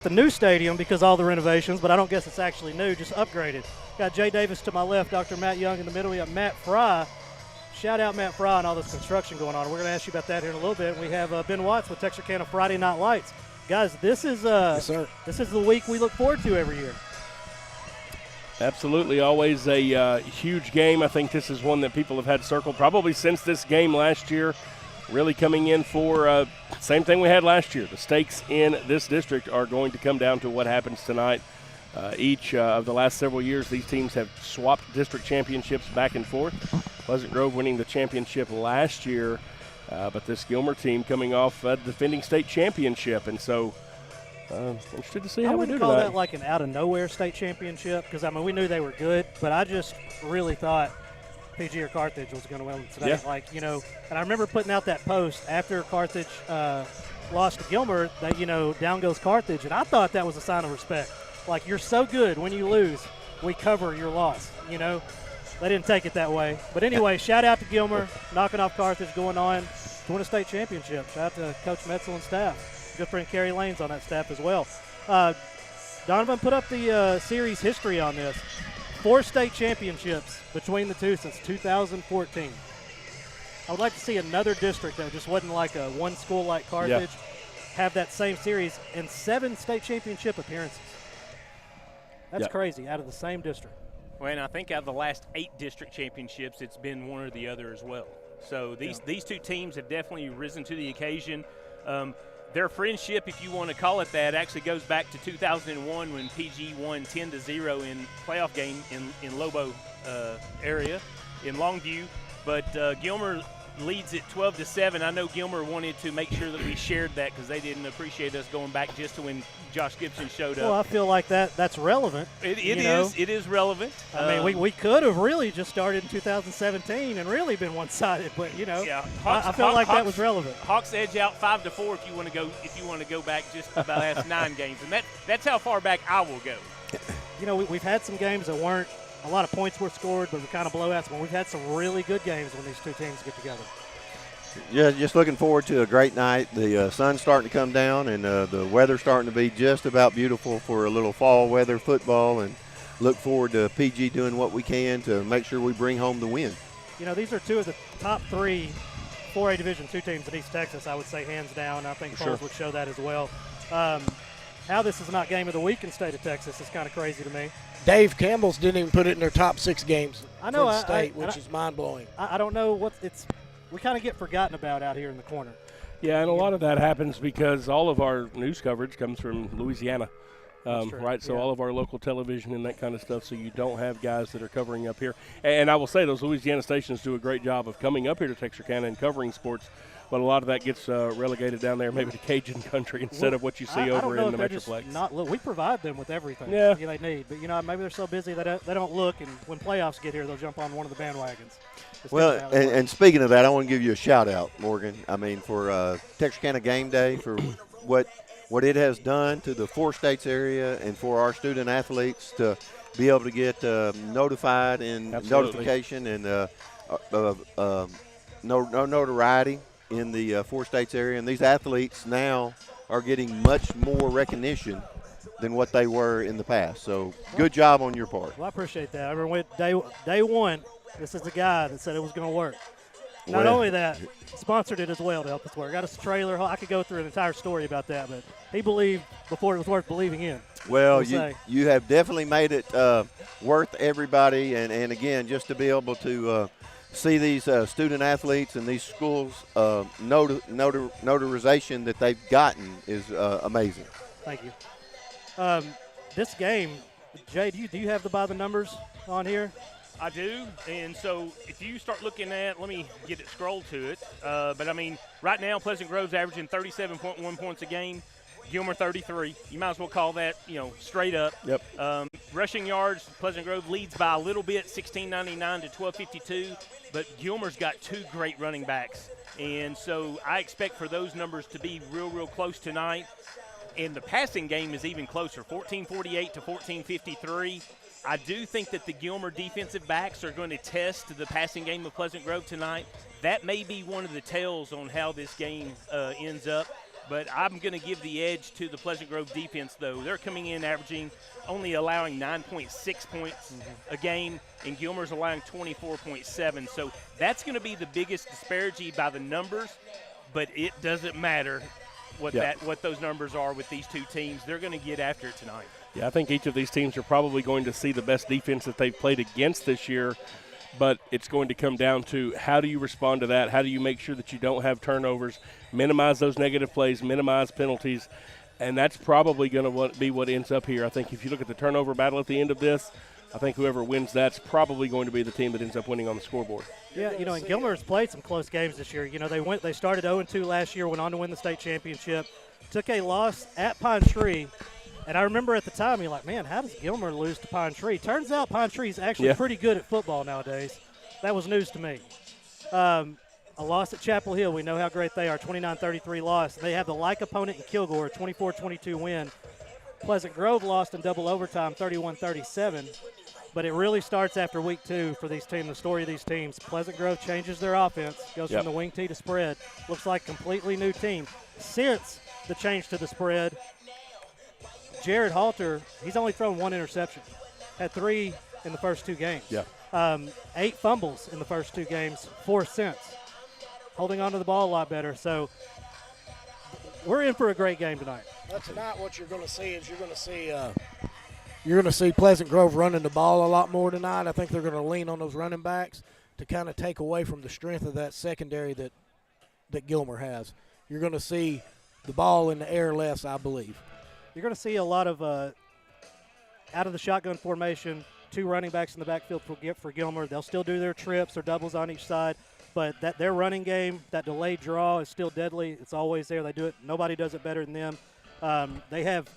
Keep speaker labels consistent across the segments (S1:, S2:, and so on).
S1: the new stadium because all the renovations, but I don't guess it's actually new, just upgraded. Got Jay Davis to my left, Dr. Matt Young in the middle. We got Matt Fry. Shout out Matt Fry and all this construction going on. We're going to ask you about that here in a little bit. We have Ben Watts with Texarkana Friday Night Lights. Guys, this is
S2: yes, sir.
S1: This is the week we look forward to every year.
S3: Absolutely, always a huge game. I think this is one that people have had circled probably since this game last year. Really coming in for same thing we had last year. The stakes in this district are going to come down to what happens tonight. Each of the last several years, these teams have swapped district championships back and forth. Pleasant Grove winning the championship last year, but this Gilmer team coming off a defending state championship, and so interested to see how we do tonight.
S1: I wouldn't call that like an out-of-nowhere state championship because, I mean, we knew they were good, but I just really thought PG or Carthage was going to win today.
S3: Yeah.
S1: Like, you know, and I remember putting out that post after Carthage lost to Gilmer that, you know, down goes Carthage, and I thought that was a sign of respect. Like, you're so good when you lose, we cover your loss, you know. They didn't take it that way. But anyway, shout out to Gilmer, knocking off Carthage, going on to win a state championship. Shout out to Coach Metzel and staff. Good friend Kerry Lane's on that staff as well. Donovan put up the series history on this. 4 state championships between the two since 2014. I would like to see another district that just wasn't like a one school like Carthage have that same series and 7 state championship appearances. That's crazy, out of the same district.
S4: Well, and I think out of the last 8 district championships, it's been one or the other as well. So these two teams have definitely risen to the occasion. Their friendship, if you want to call it that, actually goes back to 2001 when PG won 10-0 in playoff game in Lobo area in Longview. But Gilmer leads it 12-7. I know Gilmer wanted to make sure that we shared that because they didn't appreciate us going back just to when Josh Gibson showed up.
S1: Well, I feel like that's relevant.
S4: It is relevant.
S1: I mean, we could have really just started in 2017 and really been one-sided, but you know, I feel like that was relevant.
S4: Hawks edge out 5-4 if you want to go back just about last 9 games, and that's how far back I will go.
S1: You know, we've had some games that weren't a lot of points were scored, but we're kind of blowouts. But we've had some really good games when these two teams get together.
S5: Yeah, just looking forward to a great night. The sun's starting to come down, and the weather's starting to be just about beautiful for a little fall weather football, and look forward to PG doing what we can to make sure we bring home the win.
S1: You know, these are 2 of the top 3 4A Division II teams in East Texas, I would say, hands down. I think polls would show that as well. How this is not game of the week in state of Texas is kind of crazy to me.
S2: Dave Campbell's didn't even put it in their top 6 games
S1: for the
S2: state, which is mind-blowing.
S1: I don't know we kind of get forgotten about out here in the corner.
S3: Yeah, and a lot of that happens because all of our news coverage comes from Louisiana, right? So all of our local television and that kind of stuff, so you don't have guys that are covering up here. And I will say those Louisiana stations do a great job of coming up here to Texarkana and covering sports, but a lot of that gets relegated down there maybe to Cajun country instead of what you see over in the Metroplex.
S1: We provide them with everything they need, but, you know, maybe they're so busy that they don't look, and when playoffs get here, they'll jump on one of the bandwagons.
S5: Well, and speaking of that, I want to give you a shout-out, Morgan. I mean, for Texarkana Game Day, for what it has done to the 4 states area and for our student athletes to be able to get notified and notification and notoriety in the 4 states area. And these athletes now are getting much more recognition than what they were in the past. So good job on your part.
S1: Well, I appreciate that. I remember day one, this is the guy that said it was going to work. Not only that, sponsored it as well to help us work. Got us a trailer. I could go through an entire story about that, but he believed before it was worth believing in.
S5: Well, you have definitely made it worth everybody. And again, just to be able to see these student athletes and these schools notarization that they've gotten is amazing.
S1: Thank you. This game, Jay, do you have by the numbers on here?
S4: I do, and so if you start looking at, let me get it scrolled to it, but I mean, right now Pleasant Grove's averaging 37.1 points a game, Gilmer 33. You might as well call that, you know, straight up.
S3: Yep.
S4: Rushing yards, Pleasant Grove leads by a little bit, 1699 to 1252, but Gilmer's got 2 great running backs, and so I expect for those numbers to be real close tonight. And the passing game is even closer, 1448 to 1453. I do think that the Gilmer defensive backs are going to test the passing game of Pleasant Grove tonight. That may be one of the tells on how this game ends up. But I'm going to give the edge to the Pleasant Grove defense, though. They're coming in averaging only allowing 9.6 points a game, and Gilmer's allowing 24.7. So that's going to be the biggest disparity by the numbers, but it doesn't matter what those numbers are with these two teams. They're going to get after it tonight.
S3: Yeah, I think each of these teams are probably going to see the best defense that they've played against this year, but it's going to come down to how do you respond to that? How do you make sure that you don't have turnovers, minimize those negative plays, minimize penalties, and that's probably going to be what ends up here. I think if you look at the turnover battle at the end of this, I think whoever wins that's probably going to be the team that ends up winning on the scoreboard.
S1: Yeah, and Gilmer's played some close games this year. They started 0-2 last year, went on to win the state championship, took a loss at Pine Tree. And I remember at the time, you're like, man, how does Gilmer lose to Pine Tree? Turns out Pine Tree's actually pretty good at football nowadays. That was news to me. A loss at Chapel Hill, we know how great they are, 29-33 loss. They have the like opponent in Kilgore, 24-22 win. Pleasant Grove lost in double overtime, 31-37. But it really starts after week 2 for these teams, the story of these teams. Pleasant Grove changes their offense, goes from the wing tee to spread. Looks like a completely new team. Since the change to the spread, Jared Halter, he's only thrown 1 interception. Had 3 in the first 2 games. 8 fumbles in the first 2 games, 4 since. Holding on to the ball a lot better. So we're in for a great game tonight.
S2: Well, tonight what you're going to see is you're going to see Pleasant Grove running the ball a lot more tonight. I think they're going to lean on those running backs to kind of take away from the strength of that secondary that Gilmer has. You're going to see the ball in the air less, I believe.
S1: You're going to see a lot of out of the shotgun formation, 2 running backs in the backfield for Gilmer. They'll still do their trips or doubles on each side, but their running game, that delayed draw is still deadly. It's always there. They do it. Nobody does it better than them. They have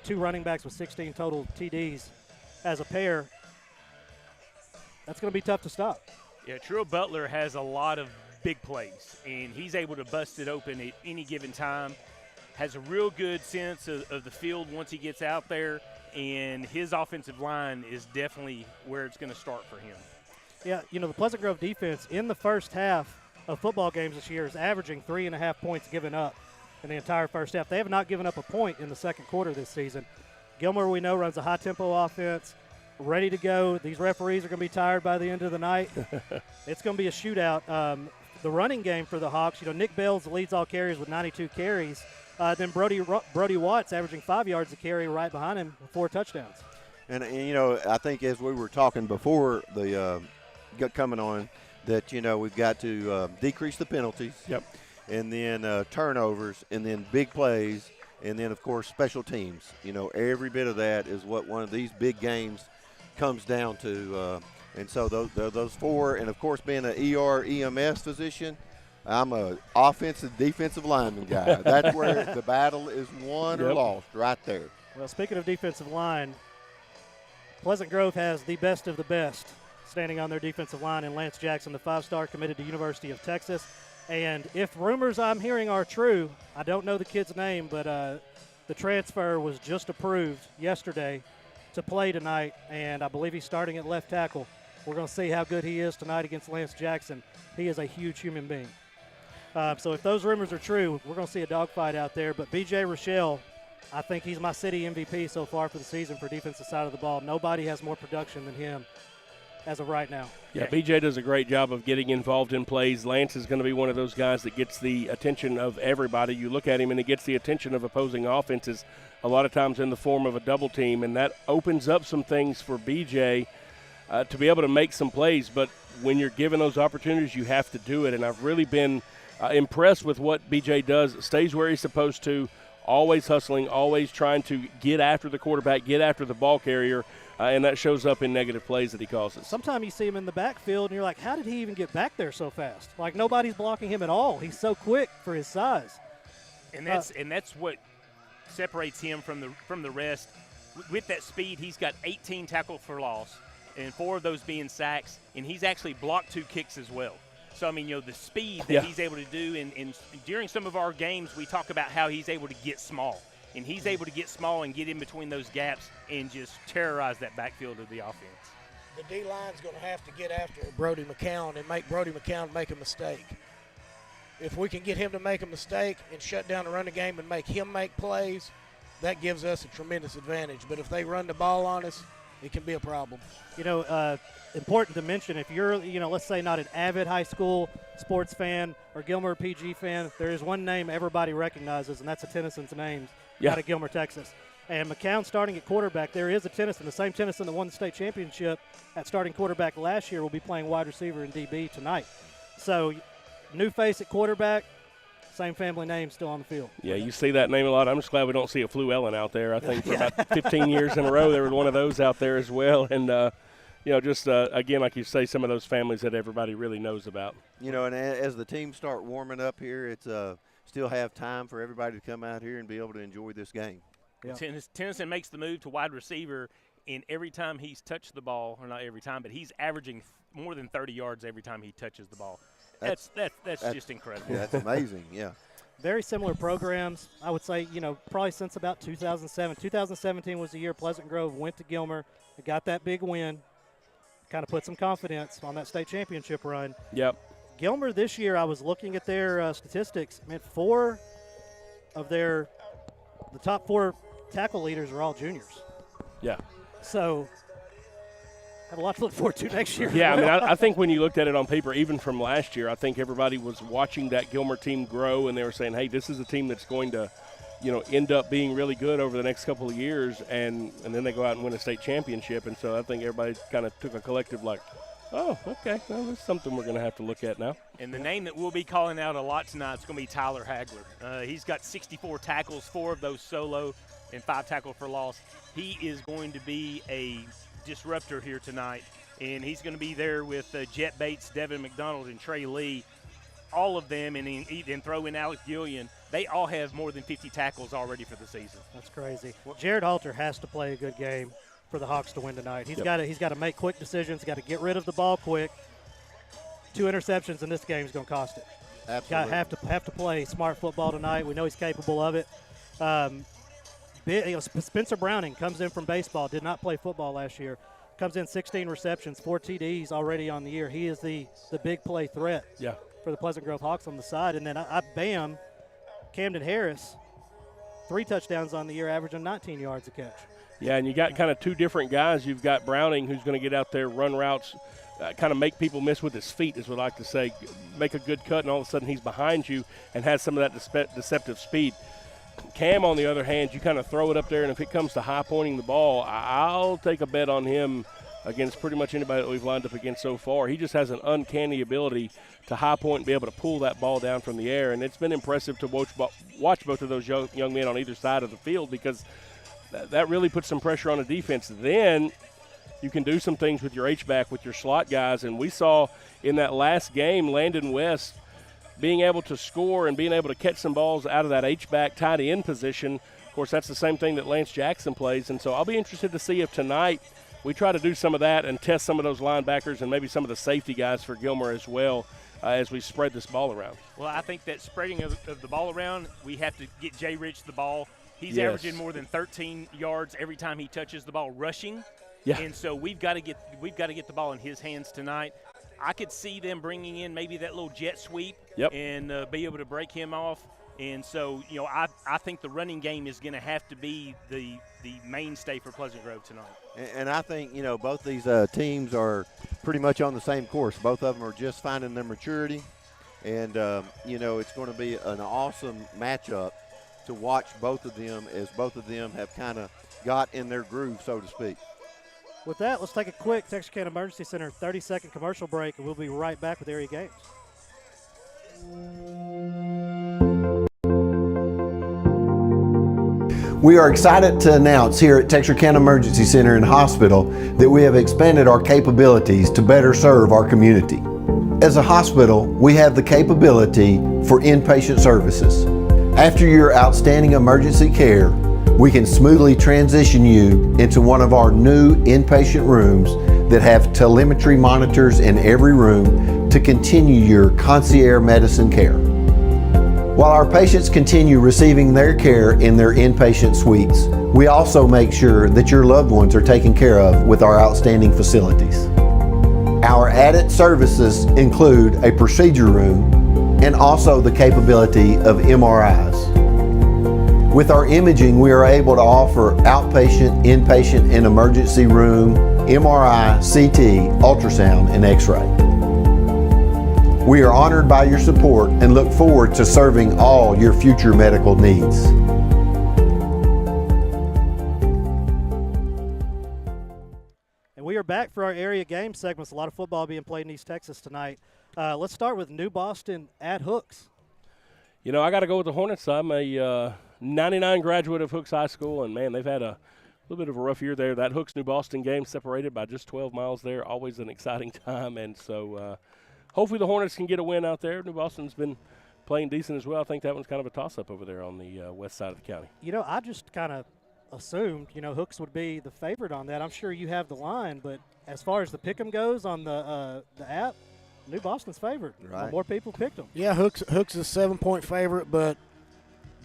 S1: 2 running backs with 16 total TDs as a pair. That's going to be tough to stop.
S4: Yeah, True Butler has a lot of big plays, and he's able to bust it open at any given time. Has a real good sense of the field once he gets out there, and his offensive line is definitely where it's going to start for him.
S1: Yeah, the Pleasant Grove defense in the first half of football games this year is averaging 3.5 points given up in the entire first half. They have not given up a point in the second quarter this season. Gilmer, we know, runs a high-tempo offense, ready to go. These referees are going to be tired by the end of the night. It's going to be a shootout. The running game for the Hawks, Nick Bells leads all carries with 92 carries. Then Brody Watts averaging 5 yards a carry right behind him with 4 touchdowns.
S5: And I think as we were talking before the coming on that, we've got to decrease the penalties.
S3: Yep.
S5: And then turnovers, and then big plays, and then, of course, special teams. Every bit of that is what one of these big games comes down to. And so those 4, and, of course, being an EMS physician, I'm an offensive, defensive lineman guy. That's where the battle is won or lost, right there.
S1: Well, speaking of defensive line, Pleasant Grove has the best of the best standing on their defensive line in Lance Jackson, the 5-star committed to University of Texas. And if rumors I'm hearing are true, I don't know the kid's name, but the transfer was just approved yesterday to play tonight, and I believe he's starting at left tackle. We're going to see how good he is tonight against Lance Jackson. He is a huge human being. So if those rumors are true, we're going to see a dogfight out there. But B.J. Rochelle, I think he's my city MVP so far for the season for defensive side of the ball. Nobody has more production than him as of right now.
S3: Yeah, B.J. does a great job of getting involved in plays. Lance is going to be one of those guys that gets the attention of everybody. You look at him, and he gets the attention of opposing offenses a lot of times in the form of a double team, and that opens up some things for B.J. To be able to make some plays. But when you're given those opportunities, you have to do it, and I've really been impressed with what B.J. does. Stays where he's supposed to, always hustling, always trying to get after the quarterback, get after the ball carrier, and that shows up in negative plays that he causes.
S1: Sometimes you see him in the backfield, and you're like, how did he even get back there so fast? Like, nobody's blocking him at all. He's so quick for his size.
S4: And that's what separates him from the rest. With that speed, he's got 18 tackles for loss, and 4 of those being sacks, and he's actually blocked 2 kicks as well. So, I mean, the speed that he's able to do, and during some of our games, we talk about how he's able to get small. And he's able to get small and get in between those gaps and just terrorize that backfield of the offense.
S2: The D-line's going to have to get after Brody McCown and make Brody McCown make a mistake. if we can get him to make a mistake and shut down the running game and make him make plays, that gives us a tremendous advantage. But if they run the ball on us, it can be a problem.
S1: Important to mention, if you're, let's say not an avid high school sports fan or Gilmer PG fan, there is one name everybody recognizes, and that's a Tennyson's name out of Gilmer, Texas. And McCown starting at quarterback, there is a Tennyson, the same Tennyson that won the state championship at starting quarterback last year will be playing wide receiver and DB tonight. So new face at quarterback, same family name still on the field.
S3: Yeah, you see that name a lot. I'm just glad we don't see a Fluellen out there. I think for about 15 years in a row there was one of those out there as well. And, again, like you say, some of those families that everybody really knows about.
S5: And as the teams start warming up here, it's still have time for everybody to come out here and be able to enjoy this game.
S1: Yeah.
S4: Tennyson makes the move to wide receiver, and every time he's touched the ball, or not every time, but he's averaging more than 30 yards every time he touches the ball. That's just incredible.
S5: Yeah, that's amazing, yeah.
S1: Very similar programs, I would say, probably since about 2007. 2017 was the year Pleasant Grove went to Gilmer and got that big win, kind of put some confidence on that state championship run.
S3: Yep.
S1: Gilmer this year, I was looking at their statistics. I mean, the top 4 tackle leaders are all juniors.
S3: Yeah.
S1: So have a lot to look forward to next year.
S3: Yeah, I mean, I think when you looked at it on paper, even from last year, I think everybody was watching that Gilmer team grow, and they were saying, hey, this is a team that's going to, end up being really good over the next couple of years, and then they go out and win a state championship. And so I think everybody kind of took a collective like, oh, okay, well, that's something we're going to have to look at now.
S4: And the name that we'll be calling out a lot tonight is going to be Tyler Hagler. He's got 64 tackles, 4 of those solo, and 5 tackles for loss. He is going to be a disruptor here tonight, and he's going to be there with Jet Bates, Devin McDonald, and Trey Lee. All of them, and throw in Alex Gillian, they all have more than 50 tackles already for the season.
S1: That's crazy. Jared Halter has to play a good game for the Hawks to win tonight. He's got to make quick decisions, got to get rid of the ball quick. 2 interceptions in this game is going to cost it.
S5: Absolutely.
S1: Have to play smart football tonight. We know he's capable of it. Spencer Browning comes in from baseball, did not play football last year. Comes in 16 receptions, 4 TDs already on the year. He is the big play threat for the Pleasant Grove Hawks on the side. And then Bam, Camden Harris, 3 touchdowns on the year, averaging 19 yards a catch.
S3: Yeah, and you got kind of 2 different guys. You've got Browning, who's going to get out there, run routes, kind of make people miss with his feet, as we like to say, make a good cut, and all of a sudden he's behind you and has some of that deceptive speed. Cam, on the other hand, you kind of throw it up there, and if it comes to high pointing the ball, I'll take a bet on him against pretty much anybody that we've lined up against so far. He just has an uncanny ability to high point and be able to pull that ball down from the air, and it's been impressive to watch both of those young men on either side of the field, because that really puts some pressure on the defense. Then you can do some things with your H-back, with your slot guys, and we saw in that last game Landon West being able to score and being able to catch some balls out of that H-back tight end position. Of course, that's the same thing that Lance Jackson plays, and so I'll be interested to see if tonight we try to do some of that and test some of those linebackers and maybe some of the safety guys for Gilmer as well as we spread this ball around.
S4: Well, I think that spreading of the ball around, we have to get Jay Rich the ball. He's averaging more than 13 yards every time he touches the ball rushing.
S3: Yeah.
S4: And so we've got to get the ball in his hands tonight. I could see them bringing in maybe that little jet sweep and be able to break him off. And so, I think the running game is going to have to be the mainstay for Pleasant Grove tonight.
S5: And I think, both these teams are pretty much on the same course. Both of them are just finding their maturity. And, it's going to be an awesome matchup to watch both of them, as both of them have kind of got in their groove, so to speak.
S1: With that, let's take a quick Texarkana Emergency Center 30-second commercial break, and we'll be right back with Area Games.
S6: We are excited to announce here at Texarkana Emergency Center and Hospital that we have expanded our capabilities to better serve our community. As a hospital, we have the capability for inpatient services. After your outstanding emergency care, we can smoothly transition you into one of our new inpatient rooms that have telemetry monitors in every room to continue your concierge medicine care. While our patients continue receiving their care in their inpatient suites, we also make sure that your loved ones are taken care of with our outstanding facilities. Our added services include a procedure room, and also the capability of MRIs. With our imaging, we are able to offer outpatient, inpatient, and emergency room, MRI, CT, ultrasound, and X-ray. We are honored by your support and look forward to serving all your future medical needs.
S1: And we are back for our area game segments. A lot of football being played in East Texas tonight. Let's start with New Boston at Hooks.
S3: You know, I got to go with the Hornets. I'm a 99 graduate of Hooks High School, and, man, they've had a little bit of a rough year there. That Hooks-New Boston game separated by just 12 miles there, always an exciting time. And so hopefully the Hornets can get a win out there. New Boston's been playing decent as well. I think that one's kind of a toss-up over there on the west side of the county.
S1: You know, I just kind of assumed, Hooks would be the favorite on that. I'm sure you have the line, but as far as the pick'em goes on the app, New Boston's favored.
S5: Right.
S1: More people picked them.
S2: Yeah, Hooks is a 7-point favorite, but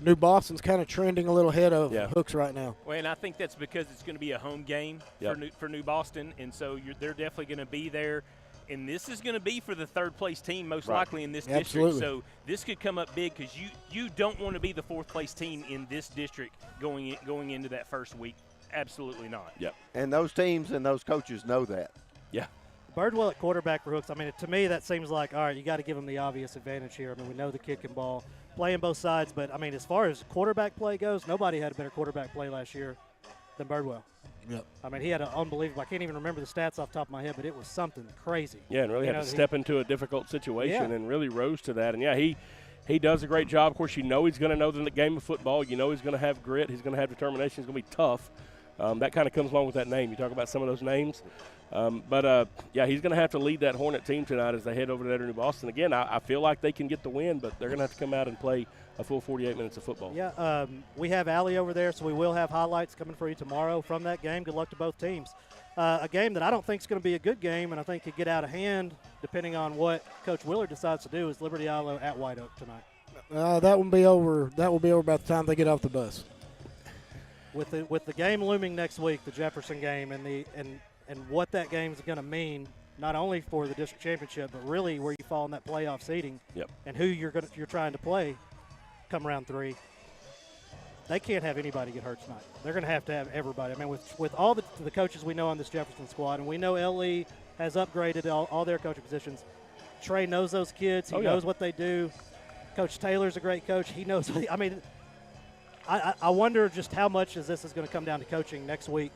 S2: New Boston's kind of trending a little ahead of Hooks right now.
S4: Well, and I think that's because it's going to be a home game for New Boston, and so they're definitely going to be there. And this is going to be for the third-place team most likely in this district. So this could come up big because you don't want to be the fourth-place team in this district going into that first week. Absolutely not.
S3: Yep.
S5: And those teams and those coaches know that.
S3: Yeah.
S1: Birdwell at quarterback for Hooks. I mean, to me, that seems like, all right, you got to give them the obvious advantage here. I mean, we know the kick and ball, playing both sides. But, I mean, as far as quarterback play goes, nobody had a better quarterback play last year than Birdwell.
S2: Yep.
S1: I mean, he had an unbelievable – I can't even remember the stats off the top of my head, but it was something crazy.
S3: Yeah, and really had to step into a difficult situation and really rose to that. And, yeah, he does a great job. Of course, you know he's going to know the game of football. You know he's going to have grit. He's going to have determination. He's going to be tough. That kind of comes along with that name. You talk about some of those names. Yeah, he's going to have to lead that Hornet team tonight as they head over to New Boston. Again, I feel like they can get the win, but they're going to have to come out and play a full 48 minutes of football.
S1: Yeah, we have Allie over there, so we will have highlights coming for you tomorrow from that game. Good luck to both teams. A game that I don't think is going to be a good game, and I think could get out of hand depending on what Coach Willard decides to do, is Liberty Islo at White Oak tonight.
S2: That will be over. That will be over by the time they get off the bus.
S1: With the game looming next week, the Jefferson game, and what that game is going to mean, not only for the district championship, but really where you fall in that playoff seeding, and who you're trying to play come round 3. They can't have anybody get hurt tonight. They're going to have everybody. I mean, with all the coaches we know on this Jefferson squad, and we know LE has upgraded all their coaching positions. Trey knows those kids. He knows what they do. Coach Taylor's a great coach. He knows. I mean, I wonder just how much this is going to come down to coaching next week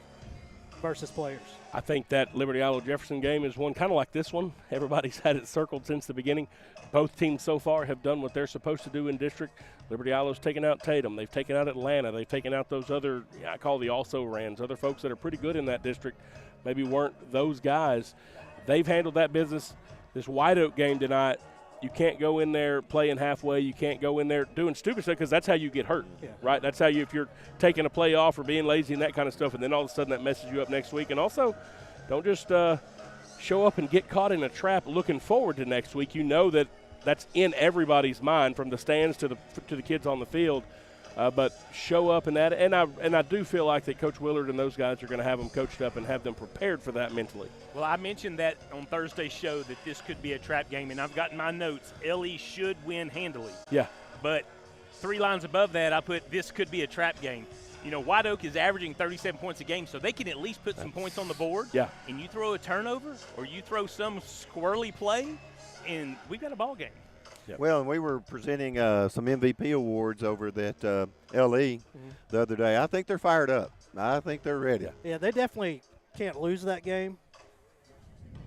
S1: versus players.
S3: I think that Liberty Islo Jefferson game is one kind of like this one. Everybody's had it circled since the beginning. Both teams so far have done what they're supposed to do in district. Liberty Islo's taken out Tatum. They've taken out Atlanta. They've taken out those other, I call the also-rans, other folks that are pretty good in that district, maybe weren't those guys. They've handled that business. This White Oak game tonight, you can't go in there playing halfway. You can't go in there doing stupid stuff because that's how you get hurt, right? That's how if you're taking a play off or being lazy and that kind of stuff, and then all of a sudden that messes you up next week. And also, don't just show up and get caught in a trap looking forward to next week. You know that's in everybody's mind, from the stands to the kids on the field. But show up and that, and I do feel like that Coach Willard and those guys are going to have them coached up and have them prepared for that mentally.
S4: Well, I mentioned that on Thursday's show that this could be a trap game, and I've got in my notes, LE should win handily.
S3: Yeah.
S4: But 3 lines above that, I put this could be a trap game. You know, White Oak is averaging 37 points a game, so they can at least put some points on the board.
S3: Yeah.
S4: And you throw a turnover or you throw some squirrely play, and we've got a ball game.
S3: Yep.
S5: Well, and we were presenting some MVP awards over at LE the other day. I think they're fired up. I think they're ready.
S1: Yeah, they definitely can't lose that game,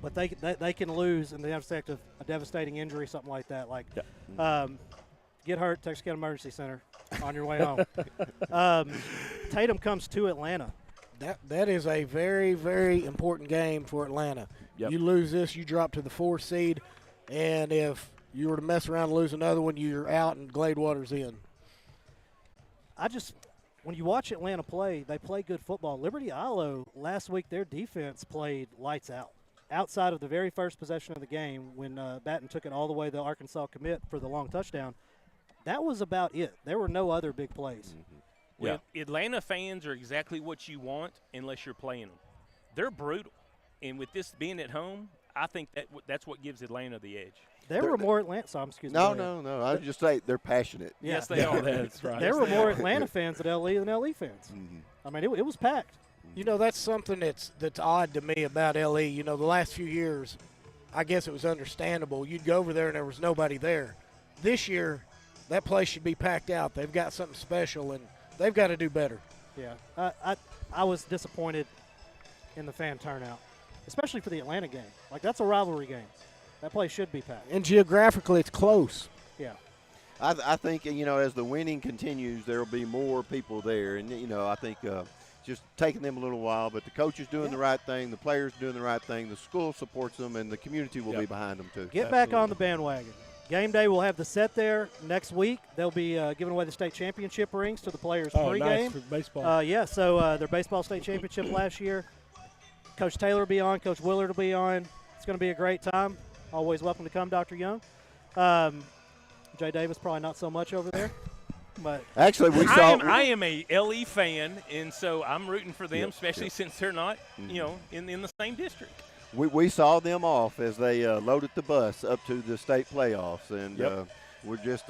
S1: but they can lose and they have a devastating injury, something like that. Like, get hurt, Texas County Emergency Center on your way home. Tatum comes to Atlanta.
S2: That is a very, very important game for Atlanta.
S3: Yep.
S2: You lose this, you drop to the 4th seed, and if you were to mess around and lose another one, you're out and Gladewater's in.
S1: When you watch Atlanta play, they play good football. Liberty Islo, last week, their defense played lights out. Outside of the very first possession of the game, when Batten took it all the way to Arkansas commit for the long touchdown, that was about it. There were no other big plays.
S4: Well, Atlanta fans are exactly what you want unless you're playing them. They're brutal. And with this being at home, I think that's what gives Atlanta the edge.
S1: There were more Atlanta. So excuse me.
S5: No. I would just say they're passionate.
S1: Yeah.
S4: Yes, they are.
S3: That's right.
S1: There were more Atlanta fans at LE than LE fans.
S5: Mm-hmm.
S1: I mean, it was packed.
S2: You know, that's something that's odd to me about LE. You know, the last few years, I guess it was understandable. You'd go over there and there was nobody there. This year, that place should be packed out. They've got something special, and they've got to do better.
S1: Yeah. I was disappointed in the fan turnout, especially for the Atlanta game. Like, that's a rivalry game. That place should be packed.
S2: And geographically, it's close.
S1: Yeah.
S5: I think, you know, as the winning continues, there will be more people there. And, you know, I think just taking them a little while, but the coach is doing the right thing, the players doing the right thing, the school supports them, and the community will be behind them too.
S1: Get back on the bandwagon. Game day, we'll have the set there next week. They'll be giving away the state championship rings to the players pregame.
S3: Nice for baseball.
S1: So their baseball state championship last year. Coach Taylor will be on. Coach Willard will be on. It's going to be a great time. Always welcome to come, Dr. Young. Jay Davis, probably not so much over there. But
S5: actually, I
S4: am a LE fan, and so I'm rooting for them, especially since they're not, you know, in the same district.
S5: We saw them off as they loaded the bus up to the state playoffs, and we're just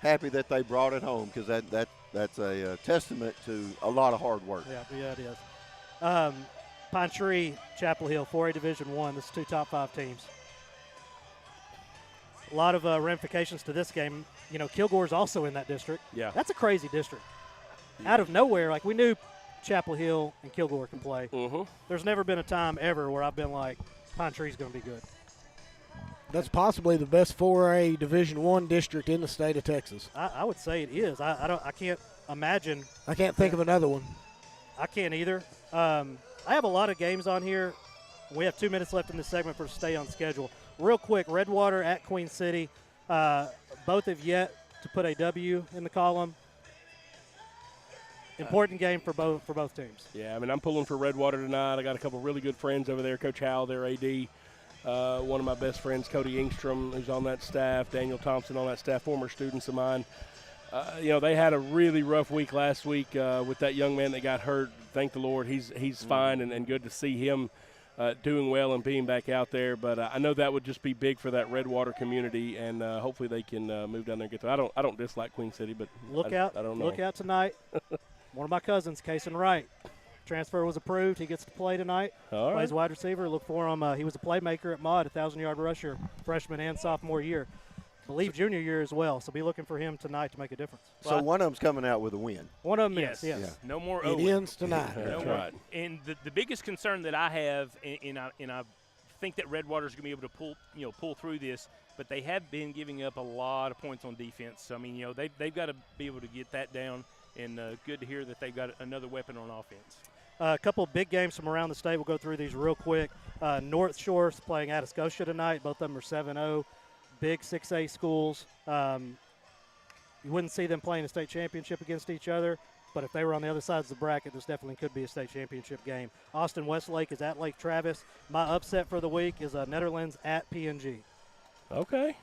S5: happy that they brought it home because that's a testament to a lot of hard work.
S1: Yeah, it is. Pine Tree, Chapel Hill, 4A Division I. This is two top 5 teams. A lot of ramifications to this game. You know, Kilgore's also in that district.
S3: Yeah.
S1: That's a crazy district. Out of nowhere, like we knew Chapel Hill and Kilgore can play.
S3: Mm-hmm.
S1: There's never been a time ever where I've been like, Pine Tree's going to be good.
S2: That's possibly the best 4A Division I district in the state of Texas.
S1: I would say it is. I can't imagine.
S2: I can't think of another one.
S1: I can't either. I have a lot of games on here. We have 2 minutes left in this segment for stay on schedule. Real quick, Redwater at Queen City. Both have yet to put a W in the column. Important game for both teams.
S3: Yeah, I mean, I'm pulling for Redwater tonight. I got a couple really good friends over there. Coach Howell, their AD. One of my best friends, Cody Engstrom, who's on that staff. Daniel Thompson on that staff, former students of mine. You know, they had a really rough week last week with that young man that got hurt. Thank the Lord, he's fine and good to see him doing well and being back out there. But I know that would just be big for that Redwater community, and hopefully they can move down there and get there. I don't dislike Queen City, but I don't know.
S1: Look out tonight. One of my cousins, Cason Wright. Transfer was approved. He gets to play tonight.
S3: All right.
S1: Plays wide receiver. Look for him. He was a playmaker at Maude, 1,000-yard rusher, freshman and sophomore year. I believe junior year as well. So be looking for him tonight to make a difference.
S5: So one of them's coming out with a win.
S1: One of them
S4: Yes.
S1: is, yes.
S5: Yeah.
S4: No more
S2: It
S4: Owen.
S2: ends tonight.
S3: That's right.
S4: And the biggest concern that I have, and I think that Redwater's going to be able to pull through this, but they have been giving up a lot of points on defense. So I mean, you know, they've got to be able to get that down. And good to hear that they've got another weapon on offense.
S1: A couple of big games from around the state. We'll go through these real quick. North Shore's playing Atascosa tonight. Both of them are 7-0. Big 6A schools. You wouldn't see them playing a state championship against each other, but if they were on the other sides of the bracket, this definitely could be a state championship game. Austin Westlake is at Lake Travis. My upset for the week is Netherlands at P&G.
S3: Okay.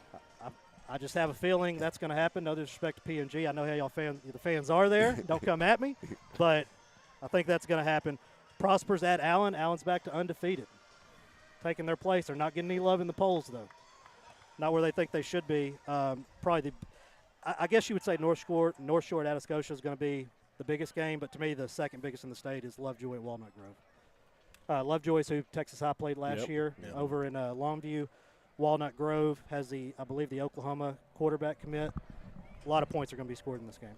S1: I just have a feeling that's going to happen. No disrespect to P&G. I know how the fans are there. Don't come at me. But I think that's going to happen. Prosper's at Allen. Allen's back to undefeated. Taking their place. They're not getting any love in the polls, though. Not where they think they should be. Probably I guess you would say North Shore at Atascosa is going to be the biggest game. But to me, the second biggest in the state is Lovejoy at Walnut Grove. Lovejoy's who Texas High played last year over in Longview. Walnut Grove has I believe the Oklahoma quarterback commit. A lot of points are going to be scored in this game.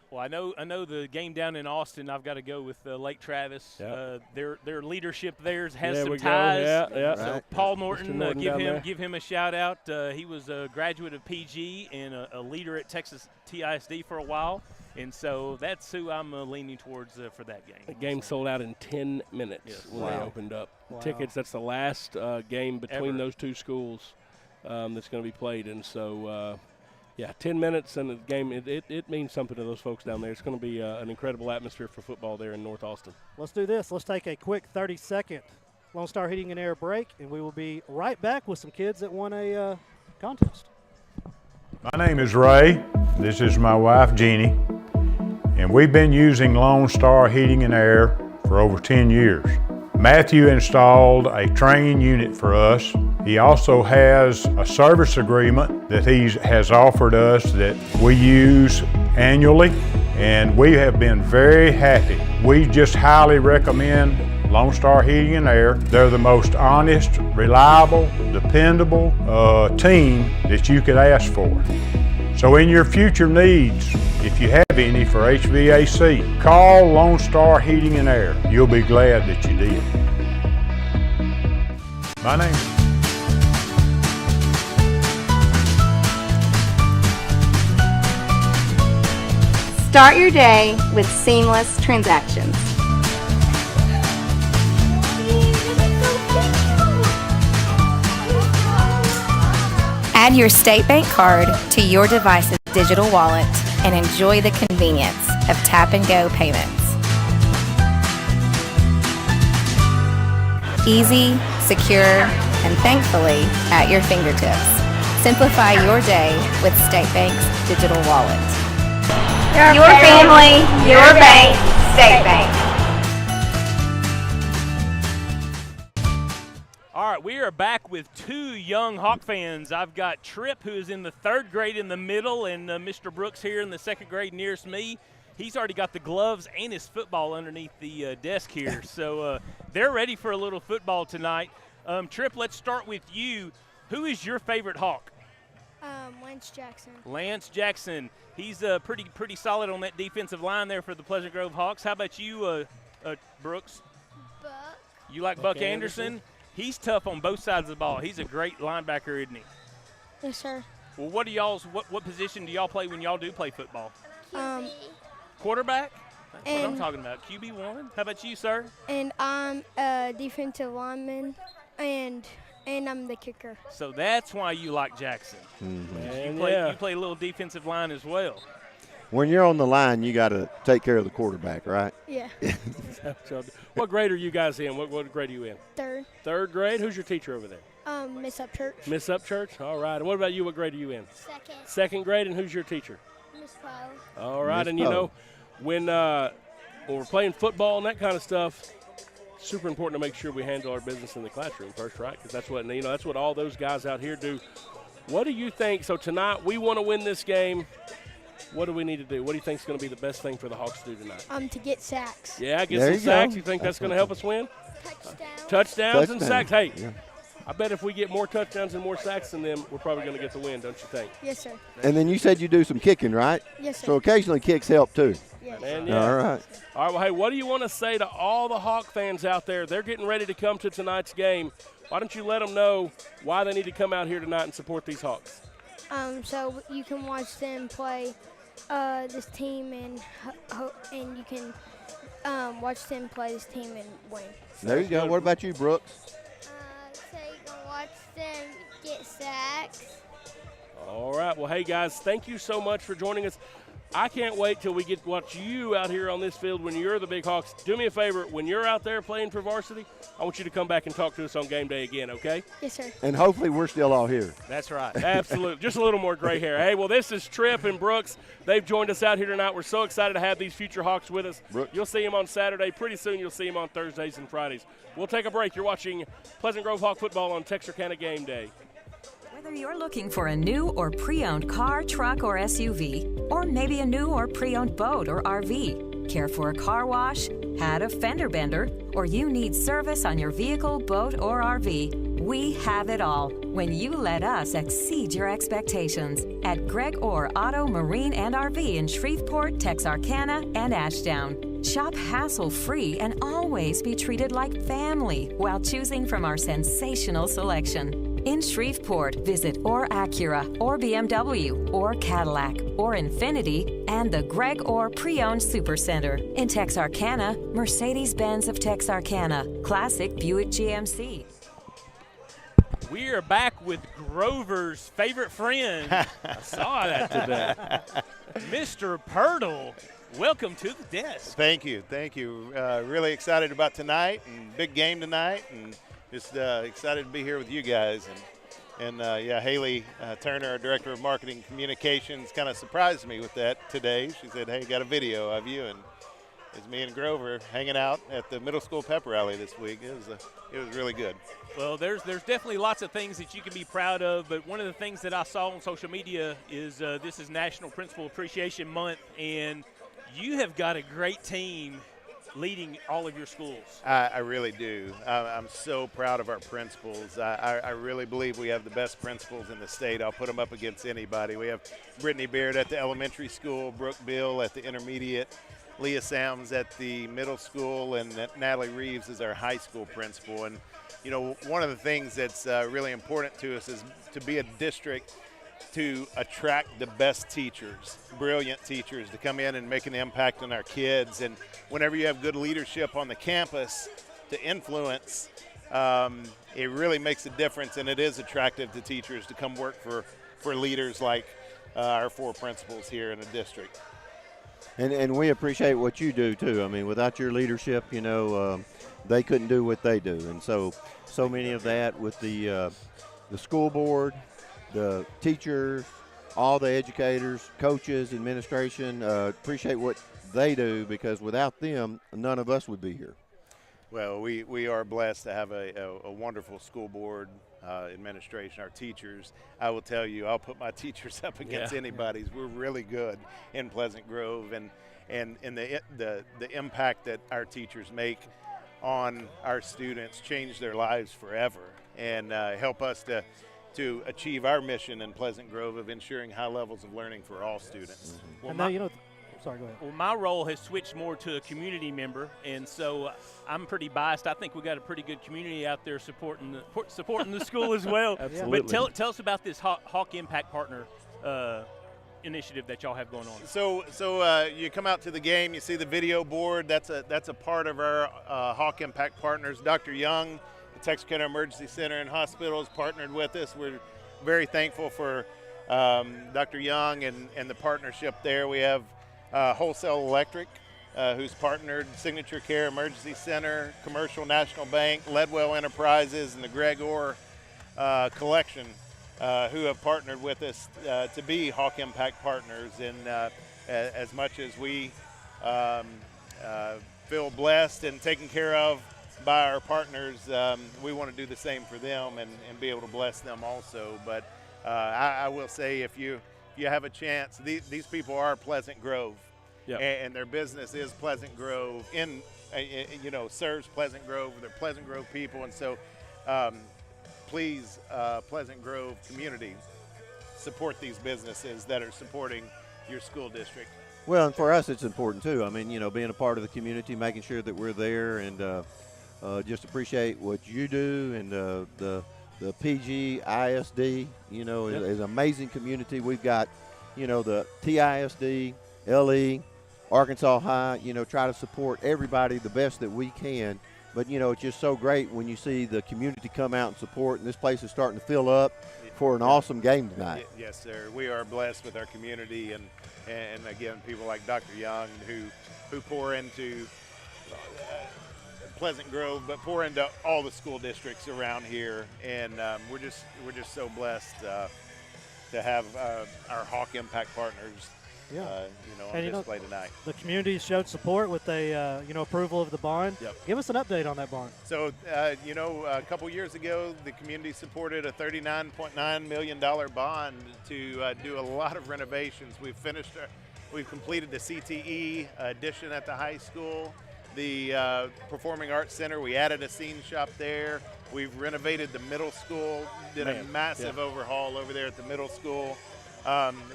S4: Well, I know the game down in Austin. I've got to go with Lake Travis.
S3: Yep.
S4: Their leadership there has
S3: There
S4: some
S3: we go.
S4: ties.
S3: Yeah.
S4: So
S5: Right.
S4: Paul Norton,
S3: Norton down there.
S4: give him a shout out. He was a graduate of PG and a leader at Texas TISD for a while, and so that's who I'm leaning towards for that game.
S3: The game sold out in 10 minutes
S4: Yes.
S3: when they opened up.
S1: Wow.
S3: Tickets, that's the last game between
S4: Ever.
S3: those two schools that's going to be played. And so, 10 minutes and the game, it means something to those folks down there. It's going to be an incredible atmosphere for football there in North Austin.
S1: Let's do this. Let's take a quick 30-second Lone Star Heating and Air break, and we will be right back with some kids that won a contest.
S7: My name is Ray. This is my wife, Jeannie. And we've been using Lone Star Heating and Air for over 10 years. Matthew installed a training unit for us. He also has a service agreement that he has offered us that we use annually, and we have been very happy. We just highly recommend Lone Star Heating and Air. They're the most honest, reliable, dependable team that you could ask for. So in your future needs, if you have any for HVAC, call Lone Star Heating and Air. You'll be glad that you did. My name is
S8: Start your day with seamless transactions. Add your State Bank card to your device's digital wallet and enjoy the convenience of tap-and-go payments. Easy, secure, and thankfully at your fingertips. Simplify your day with State Bank's digital wallet. Your family, your bank, State Bank.
S4: All right, we are back with two young Hawk fans. I've got Tripp, who is in the 3rd grade in the middle, and Mr. Brooks here in the 2nd grade nearest me. He's already got the gloves and his football underneath the desk here. So they're ready for a little football tonight. Tripp, let's start with you. Who is your favorite Hawk?
S9: Lance Jackson.
S4: Lance Jackson. He's pretty solid on that defensive line there for the Pleasant Grove Hawks. How about you, Brooks?
S9: Buck.
S4: You like Buck Anderson? He's tough on both sides of the ball. He's a great linebacker, isn't he?
S9: Yes, sir.
S4: Well, what position do y'all play when y'all do play football?
S9: QB.
S4: Quarterback? That's what I'm talking about. QB1. How about you, sir?
S9: And I'm a defensive lineman, and I'm the kicker.
S4: So that's why you like Jackson.
S3: Mm-hmm.
S4: You play a little defensive line as well.
S5: When you're on the line, you got to take care of the quarterback, right?
S9: Yeah.
S3: What grade are you guys in? What grade are you in?
S9: 3rd.
S3: 3rd grade? Who's your teacher over there?
S9: Miss Upchurch.
S3: Miss Upchurch? All right. And what about you? What grade are you in?
S9: 2nd.
S3: 2nd grade, and who's your teacher?
S9: Miss Poe.
S3: All right.
S5: Miss
S3: And, you
S5: Poe.
S3: know, when we're playing football and that kind of stuff, super important to make sure we handle our business in the classroom first, right? Because that's what all those guys out here do. What do you think? So tonight we want to win this game. What do we need to do? What do you think is going to be the best thing for the Hawks to do tonight?
S9: To get sacks.
S3: Yeah, get
S5: There
S3: some
S5: you go.
S3: sacks. You think that's going to help us win? Touchdowns and sacks. Hey,
S5: Yeah.
S3: I bet if we get more touchdowns and more sacks than them, we're probably going to get the win, don't you think?
S9: Yes, sir.
S5: And then you said you do some kicking, right?
S9: Yes, sir.
S5: So occasionally kicks help too.
S9: Yes.
S3: Man, yeah.
S5: All right.
S3: All right, well, hey, what do you want to say to all the Hawk fans out there? They're getting ready to come to tonight's game. Why don't you let them know why they need to come out here tonight and support these Hawks?
S9: So you can watch them play this team, and you can watch them play this team and win.
S5: There you go. What about you, Brooks?
S9: So you can watch them get sacks.
S3: All right, well, hey, guys, thank you so much for joining us. I can't wait till we get to watch you out here on this field when you're the Big Hawks. Do me a favor, when you're out there playing for varsity, I want you to come back and talk to us on game day again, okay?
S9: Yes, sir.
S5: And hopefully we're still all here.
S3: That's right. Absolutely. Just a little more gray hair. Hey, well, this is Tripp and Brooks. They've joined us out here tonight. We're so excited to have these future Hawks with us.
S5: Brooks.
S3: You'll see them on Saturday. Pretty soon you'll see them on Thursdays and Fridays. We'll take a break. You're watching Pleasant Grove Hawk football on Texarkana Game Day.
S10: Whether you're looking for a new or pre-owned car, truck, or SUV, or maybe a new or pre-owned boat or RV, care for a car wash, had a fender bender, or you need service on your vehicle, boat, or RV, we have it all when you let us exceed your expectations at Greg Orr Auto, Marine, and RV in Shreveport, Texarkana, and Ashdown. Shop hassle-free and always be treated like family while choosing from our sensational selection. In Shreveport, visit Orr Acura, or BMW, or Cadillac, or Infiniti, and the Greg Orr Pre-Owned Supercenter. In Texarkana, Mercedes-Benz of Texarkana, Classic Buick GMC.
S4: We are back with Grover's favorite friend. I saw that today. Mr. Purtle, welcome to the desk.
S11: Thank you. Really excited about tonight, and big game tonight, and just excited to be here with you guys. And Haley Turner, our Director of Marketing Communications, kind of surprised me with that today. She said, hey, got a video of you. And is me and Grover hanging out at the middle school pep rally this week. It was really good.
S4: Well, there's definitely lots of things that you can be proud of, but one of the things that I saw on social media is this is National Principal Appreciation Month, and you have got a great team leading all of your schools.
S11: I really do. I'm so proud of our principals. I really believe we have the best principals in the state. I'll put them up against anybody. We have Brittany Baird at the elementary school, Brooke Bill at the intermediate, Leah Sams at the middle school, and Natalie Reeves is our high school principal. And, you know, one of the things that's really important to us is to be a district to attract the best teachers, brilliant teachers, to come in and make an impact on our kids. And whenever you have good leadership on the campus to influence, it really makes a difference, and it is attractive to teachers to come work for leaders like our 4 principals here in the district.
S5: And we appreciate what you do too. I mean, without your leadership, you know, they couldn't do what they do. And so many of that with the school board, the teachers, all the educators, coaches, administration, appreciate what they do, because without them, none of us would be here.
S11: Well, we are blessed to have a wonderful school board, administration, our teachers. I will tell you, I'll put my teachers up against anybody's. We're really good in Pleasant Grove, and the impact that our teachers make on our students change their lives forever, and help us to achieve our mission in Pleasant Grove of ensuring high levels of learning for all students.
S1: Well, and now, you know, sorry, go ahead.
S4: Well, my role has switched more to a community member, and so I'm pretty biased. I think we got a pretty good community out there supporting the school as well.
S5: Absolutely.
S4: But tell us about this Hawk Impact Partner initiative that y'all have going on.
S11: So you come out to the game, you see the video board. That's a part of our Hawk Impact Partners. Dr. Young, Texarkana Emergency Center and Hospital, has partnered with us. We're very thankful for Dr. Young and the partnership there. We have Wholesale Electric, who's partnered, Signature Care Emergency Center, Commercial National Bank, Leadwell Enterprises, and the Greg Orr Collection, who have partnered with us to be Hawk Impact Partners. And as much as we feel blessed and taken care of by our partners, we want to do the same for them and be able to bless them also. But I will say, if you have a chance, these people are Pleasant Grove, and their business is Pleasant Grove, serves Pleasant Grove. They're Pleasant Grove people, and so please, Pleasant Grove community, support these businesses that are supporting your school district.
S5: Well, and for us, it's important too. I mean, you know, being a part of the community, making sure that we're there, and just appreciate what you do, and the PG ISD, you know, is an amazing community. We've got, you know, the TISD, LE, Arkansas High, you know, try to support everybody the best that we can. But, you know, it's just so great when you see the community come out and support, and this place is starting to fill up for an awesome game tonight.
S11: Yes, sir. We are blessed with our community, and again, people like Dr. Young who pour into Pleasant Grove, but pour into all the school districts around here, and we're just so blessed to have our Hawk Impact Partners, on display tonight.
S1: The community showed support with a approval of the bond.
S11: Yep.
S1: Give us an update on that bond.
S11: So a couple years ago, the community supported a $39.9 million bond to do a lot of renovations. We've completed the CTE addition at the high school. The Performing Arts Center, we added a scene shop there. We've renovated the middle school, did a massive overhaul over there at the middle school.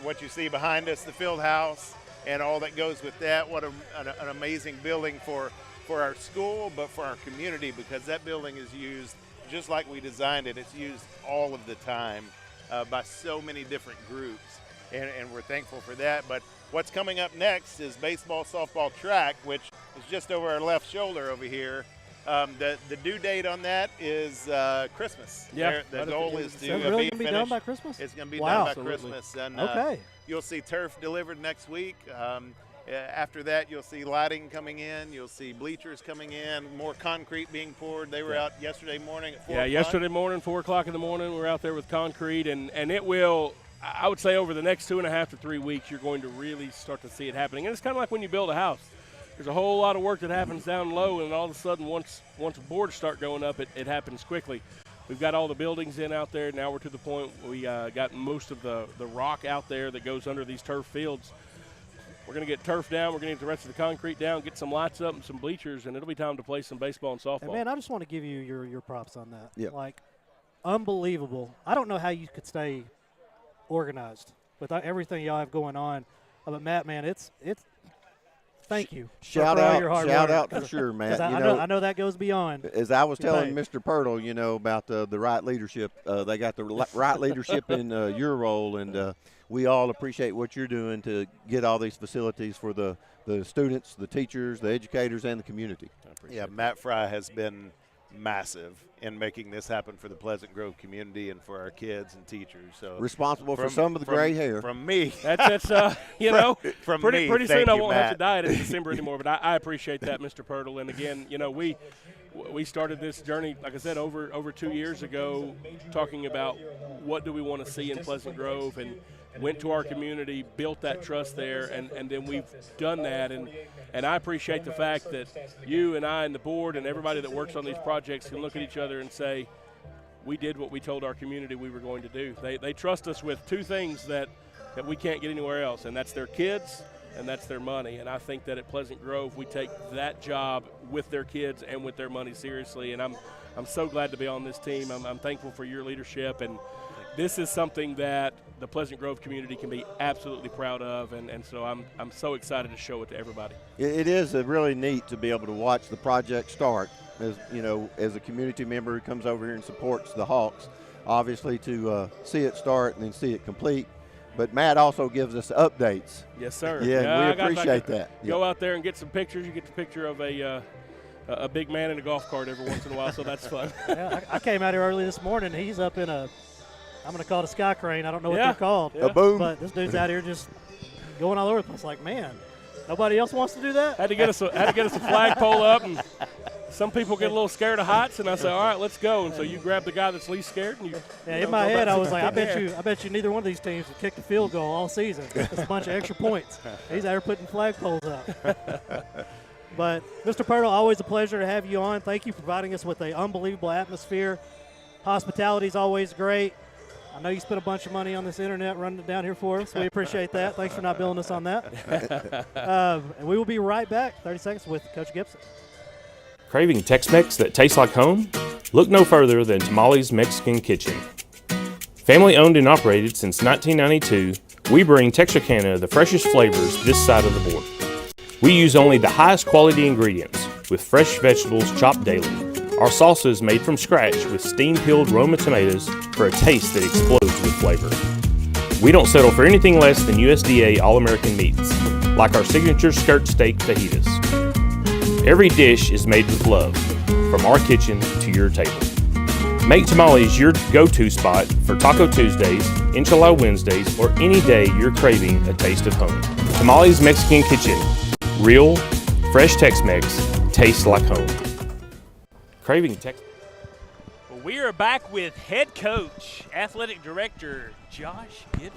S11: What you see behind us, the field house, and all that goes with that. What an amazing building for our school, but for our community, because that building is used just like we designed it. It's used all of the time by so many different groups, and we're thankful for that. But what's coming up next is baseball, softball, track, which is just over our left shoulder over here. The due date on that is Christmas.
S1: Yeah.
S11: The goal is to
S1: really
S11: be
S1: be done by Christmas?
S11: It's going to be
S1: Wow.
S11: done by Christmas. And
S1: Okay.
S11: you'll see turf delivered next week. After that, you'll see lighting coming in. You'll see bleachers coming in, more concrete being poured. They were out yesterday morning at 4 o'clock.
S3: Yeah, yesterday morning, 4 o'clock in the morning, we're out there with concrete, and it will, I would say over the next 2.5 to 3 weeks, you're going to really start to see it happening. And it's kind of like when you build a house. there's a whole lot of work that happens down low, and all of a sudden once boards start going up, it happens quickly. We've got all the buildings in out there. Now we're to the point we got most of the rock out there that goes under these turf fields. We're going to get turf down. We're going to get the rest of the concrete down, get some lights up and some bleachers, and it'll be time to play some baseball and softball.
S1: And man, I just want to give you your props on that.
S5: Yeah.
S1: Like, unbelievable. I don't know how you could stay organized with everything y'all have going on. But, Matt, man, it's thank you.
S5: Shout
S1: for all
S5: out,
S1: your hard
S5: shout
S1: work.
S5: out for sure, Matt.
S1: I know that goes beyond.
S5: As I was telling
S1: pay.
S5: Mr. Pirtle, about the right leadership. They got the right leadership in your role, and we all appreciate what you're doing to get all these facilities for the students, the teachers, the educators, and the community.
S11: Yeah, Matt Fry has been massive in making this happen for the Pleasant Grove community and for our kids and teachers. So
S5: responsible for some of the gray hair.
S11: From me.
S3: That's
S11: from
S3: pretty
S11: me,
S3: soon I won't
S11: Matt.
S3: have to diet in December anymore. But I appreciate that, Mr. Pirtle. And again, we started this journey, like I said, over 2 years ago, talking about what do we want to see in Pleasant Grove, and went to our community, built that trust there, and then we've done that. And I appreciate the fact that you and I and the board and everybody that works on these projects can look at each other and say, we did what we told our community we were going to do. They trust us with two things that we can't get anywhere else, and that's their kids and that's their money. And I think that at Pleasant Grove we take that job with their kids and with their money seriously. And I'm so glad to be on this team. I'm thankful for your leadership, and this is something that the Pleasant Grove community can be absolutely proud of, and so I'm so excited to show it to everybody.
S5: It is really neat to be able to watch the project start. As a community member who comes over here and supports the Hawks, obviously to see it start and then see it complete. But Matt also gives us updates.
S3: Yes, sir.
S5: Yeah, we appreciate that.
S3: Go out there and get some pictures. You get the picture of a big man in a golf cart every once in a while, so that's fun.
S1: Yeah, I came out here early this morning. He's up in I'm going to call it a sky crane. I don't know what they're called.
S5: A boom.
S1: But this dude's out here just going all over the place. Like, man, nobody else wants to do that?
S3: Had to get us a flagpole up, and some people get a little scared of heights, and I said, all right, let's go. And so you grab the guy that's least scared, and
S1: in my head I was like, I bet you neither one of these teams have kicked a field goal all season. It's a bunch of extra points. He's out here putting flagpoles up. But Mr. Pirtle, always a pleasure to have you on. Thank you for providing us with an unbelievable atmosphere. Hospitality is always great. I know you spent a bunch of money on this internet running it down here for us. We appreciate that. Thanks for not billing us on that. And we will be right back, 30 seconds, with Coach Gibson.
S12: Craving Tex-Mex that tastes like home? Look no further than Tamales Mexican Kitchen. Family owned and operated since 1992, we bring Texarkana the freshest flavors this side of the border. We use only the highest quality ingredients, with fresh vegetables chopped daily. Our salsa is made from scratch with steam-peeled Roma tomatoes for a taste that explodes with flavor. We don't settle for anything less than USDA All-American meats, like our signature skirt steak fajitas. Every dish is made with love, from our kitchen to your table. Make Tamales your go-to spot for Taco Tuesdays, Enchilada Wednesdays, or any day you're craving a taste of home. Tamales Mexican Kitchen. Real, fresh Tex-Mex, tastes like home. Craving Tex.
S4: Well, we are back with head coach, athletic director Josh Gibson.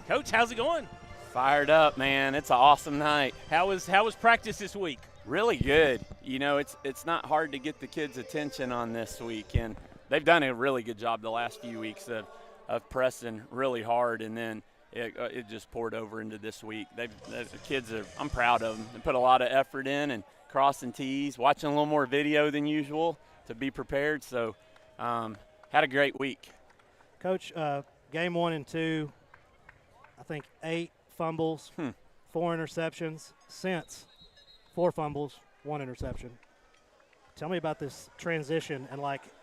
S4: Coach, how's it going?
S13: Fired up, man. It's an awesome night.
S4: How was practice this week?
S13: Really good. It's not hard to get the kids' attention on this week, and they've done a really good job the last few weeks of pressing really hard, and then it just poured over into this week. The kids I'm proud of them. They put a lot of effort in and crossing T's, watching a little more video than usual to be prepared. So had a great week.
S1: Coach, game 1 and 2, I think 8 fumbles, 4 interceptions. Since 4 fumbles, 1 interception. Tell me about this transition and,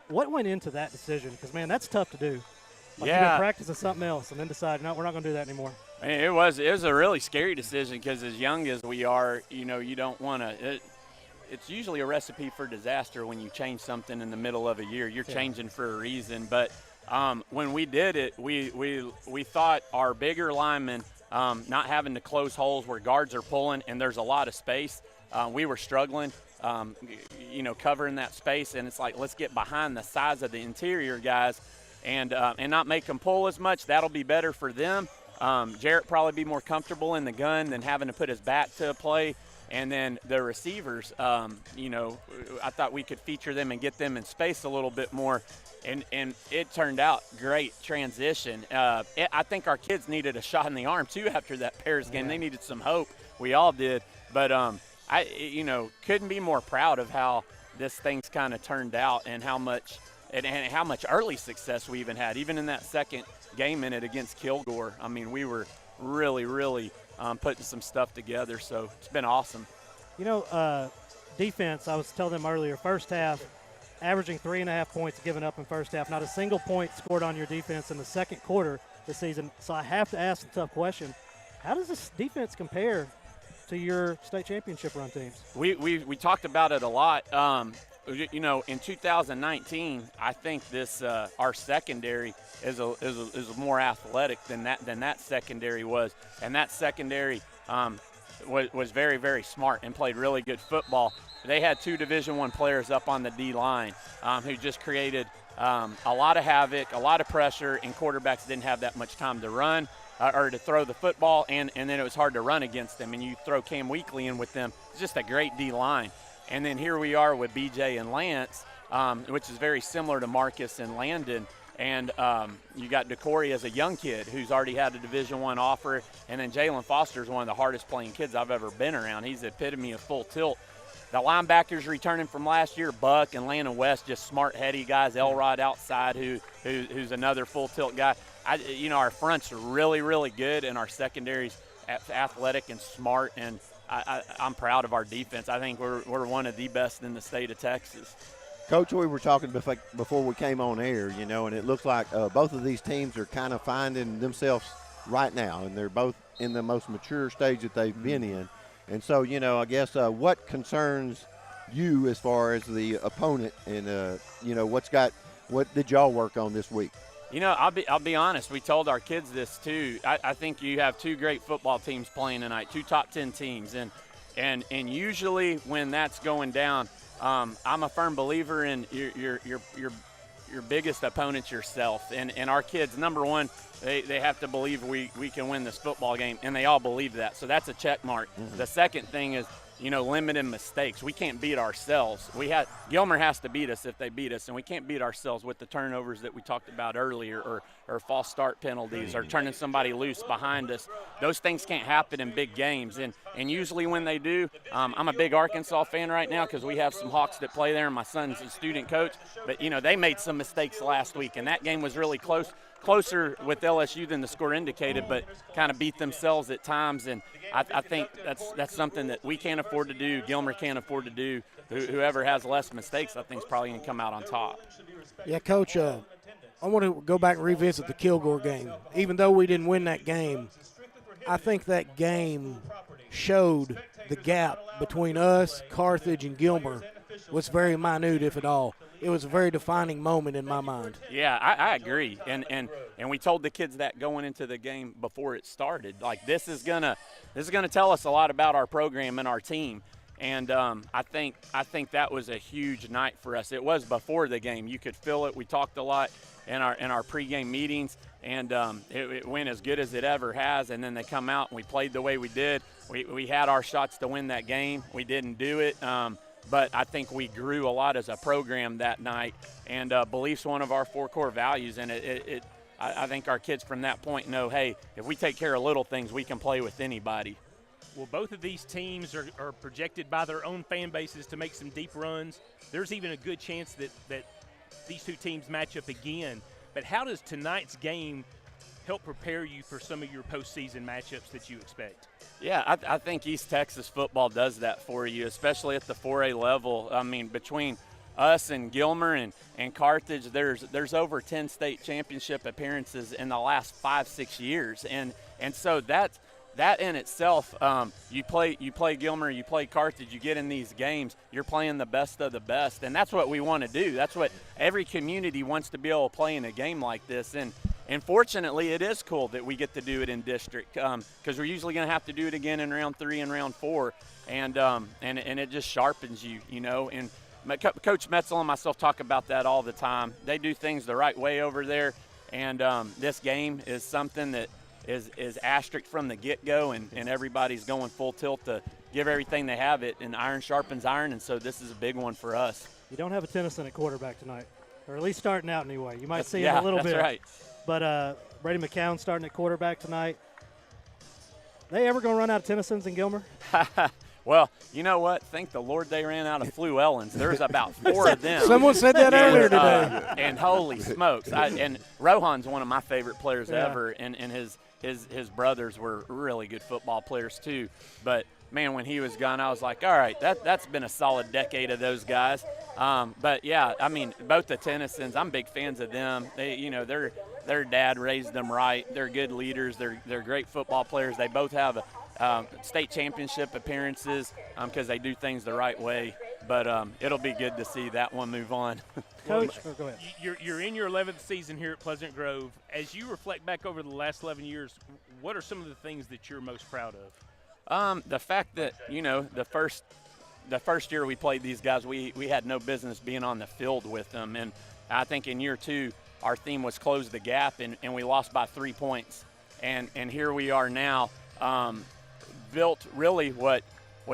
S1: what went into that decision? Because, man, that's tough to do. You've been practicing something else and then decide, no, we're not going to do that anymore.
S13: I mean, it was a really scary decision because as young as we are, you don't want to it's usually a recipe for disaster when you change something in the middle of a year. You're changing for a reason. But when we did it, we thought our bigger linemen not having to close holes where guards are pulling and there's a lot of space, we were struggling, covering that space. And it's like, let's get behind the size of the interior guys and not make them pull as much. That'll be better for them. Jarrett probably be more comfortable in the gun than having to put his back to a play. And then the receivers, you know, I thought we could feature them and get them in space a little bit more. And it turned out great transition. I think our kids needed a shot in the arm, too, after that Paris game. They needed some hope. We all did. But, you know, couldn't be more proud of how this thing's kind of turned out and how much early success we even had. Even in that second game in it against Kilgore, I mean, we were really, really putting some stuff together. So it's been awesome.
S1: You know, defense, I was telling them earlier, first half, averaging 3.5 points given up in first half. Not a single point scored on your defense in the second quarter this season. So I have to ask the tough question, how does this defense compare to your state championship run teams?
S13: We talked about it a lot. You know, in 2019, I think this our secondary is more athletic than that secondary was, and that secondary was very, very smart and played really good football. They had 2 Division I players up on the D line who just created a lot of havoc, a lot of pressure, and quarterbacks didn't have that much time to run or to throw the football, and then it was hard to run against them. And you throw Cam Weekly in with them, it's just a great D line. And then here we are with BJ and Lance, which is very similar to Marcus and Landon. And you got DeCorey as a young kid who's already had a Division I offer. And then Jalen Foster is one of the hardest playing kids I've ever been around. He's the epitome of full tilt. The linebackers returning from last year, Buck and Landon West, just smart, heady guys. Elrod outside, who's another full tilt guy. You know, our front's really, really good, and our secondary's athletic and smart. And I'm proud of our defense. I think we're one of the best in the state of Texas.
S5: Coach, we were talking before we came on air, you know, and it looks like both of these teams are kind of finding themselves right now, and they're both in the most mature stage that they've been in. And so, you know, I guess what concerns you as far as the opponent, and you know, what did y'all work on this week?
S13: You know, I'll be honest. We told our kids this too. I think you have 2 great football teams playing tonight, 2 top 10 teams, and usually when that's going down, I'm a firm believer in your biggest opponent's yourself. And our kids, number one, they have to believe we can win this football game, and they all believe that. So that's a check mark. Mm-hmm. The second thing is, you know, limiting mistakes. We can't beat ourselves. Gilmer has to beat us if they beat us, and we can't beat ourselves with the turnovers that we talked about earlier, or false start penalties, or turning somebody loose behind us. Those things can't happen in big games, and usually when they do, I'm a big Arkansas fan right now because we have some Hawks that play there, and my son's a student coach. But, you know, they made some mistakes last week, and that game was really closer with LSU than the score indicated, but kind of beat themselves at times. And I think that's something that we can't afford to do. Gilmer can't afford to do. Whoever has less mistakes, I think, is probably going to come out on top.
S2: Yeah, Coach, I want to go back and revisit the Kilgore game. Even though we didn't win that game, I think that game showed the gap between us, Carthage, and Gilmer was very minute, if at all. It was a very defining moment in my mind.
S13: Yeah, I agree. And we told the kids that going into the game before it started. Like, this is gonna tell us a lot about our program and our team. And I think that was a huge night for us. It was before the game. You could feel it. We talked a lot in our pregame meetings, and it went as good as it ever has. And then they come out and we played the way we did. We had our shots to win that game. We didn't do it. But I think we grew a lot as a program that night, and belief's one of our 4 core values. And I think our kids from that point know, hey, if we take care of little things, we can play with anybody.
S4: Well, both of these teams are projected by their own fan bases to make some deep runs. There's even a good chance that these 2 teams match up again. But how does tonight's game help prepare you for some of your postseason matchups that you expect?
S13: Yeah, I think East Texas football does that for you, especially at the 4A level. I mean, between us and Gilmer and Carthage, there's over 10 state championship appearances in the last 5-6 years, and so that in itself, you play Gilmer, you play Carthage, you get in these games, you're playing the best of the best, and that's what we want to do. That's what every community wants to be able to play in a game like this. And fortunately, it is cool that we get to do it in district, because we're usually going to have to do it again in round 3 and round 4, and it just sharpens you, you know. And Coach Metzel and myself talk about that all the time. They do things the right way over there, and this game is something that is asterisk from the get-go, and everybody's going full tilt to give everything they have. It and iron sharpens iron, and so this is a big one for us.
S1: You don't have a Tennyson at quarterback tonight, or at least starting out anyway. You might see him a little bit.
S13: That's right.
S1: But Brady McCown starting at quarterback tonight. They ever going to run out of Tennysons in Gilmer?
S13: Well, you know what? Thank the Lord they ran out of Fluellens. There's about 4 of them.
S2: Someone said that earlier today.
S13: And holy smokes. And Rohan's one of my favorite players ever, and his brothers were really good football players too. But, man, when he was gone, I was like, all right, that's been a solid decade of those guys. But, yeah, I mean, both the Tennysons, I'm big fans of them. They, their dad raised them right. They're good leaders. They're great football players. They both have state championship appearances because they do things the right way. But it'll be good to see that one move on.
S1: Coach, go ahead.
S4: You're in your 11th season here at Pleasant Grove. As you reflect back over the last 11 years, what are some of the things that you're most proud of?
S13: The fact that, the first year we played these guys, we had no business being on the field with them. And I think in year 2, our theme was close the gap, and we lost by 3 points. And here we are now, built really what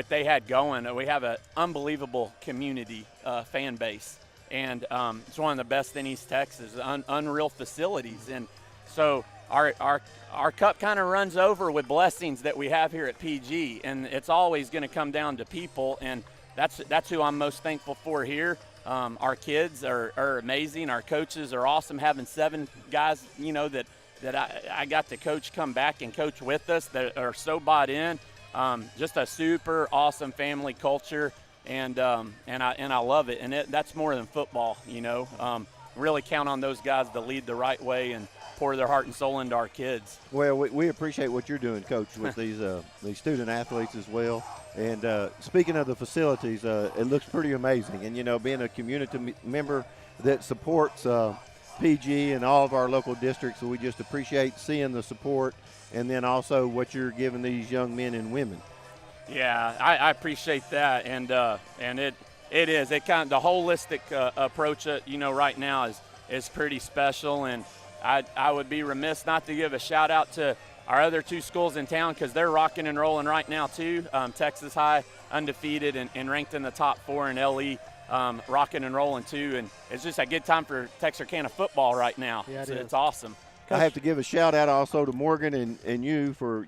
S13: they had going. We have an unbelievable community fan base, and it's one of the best in East Texas, unreal facilities. And so our cup kind of runs over with blessings that we have here at PG, and it's always going to come down to people, and that's who I'm most thankful for here. Our kids are amazing. Our coaches are awesome. Having 7 guys, that I got to coach come back and coach with us that are so bought in. Just a super awesome family culture, and I love it. And that's more than football, Really count on those guys to lead the right way and pour their heart and soul into our kids.
S5: Well, we appreciate what you're doing, Coach, with these student athletes as well. And speaking of the facilities, it looks pretty amazing. And, being a community member that supports PG and all of our local districts, so we just appreciate seeing the support and then also what you're giving these young men and women.
S13: Yeah, I appreciate that. And it is. It kind of the holistic approach, right now is pretty special. And I would be remiss not to give a shout out to our other 2 schools in town because they're rocking and rolling right now too. Texas High undefeated and ranked in the top 4 in LE, rocking and rolling too. And it's just a good time for Texarkana football right now.
S1: Yeah,
S13: it's awesome.
S5: I have to give a shout out also to Morgan and you for,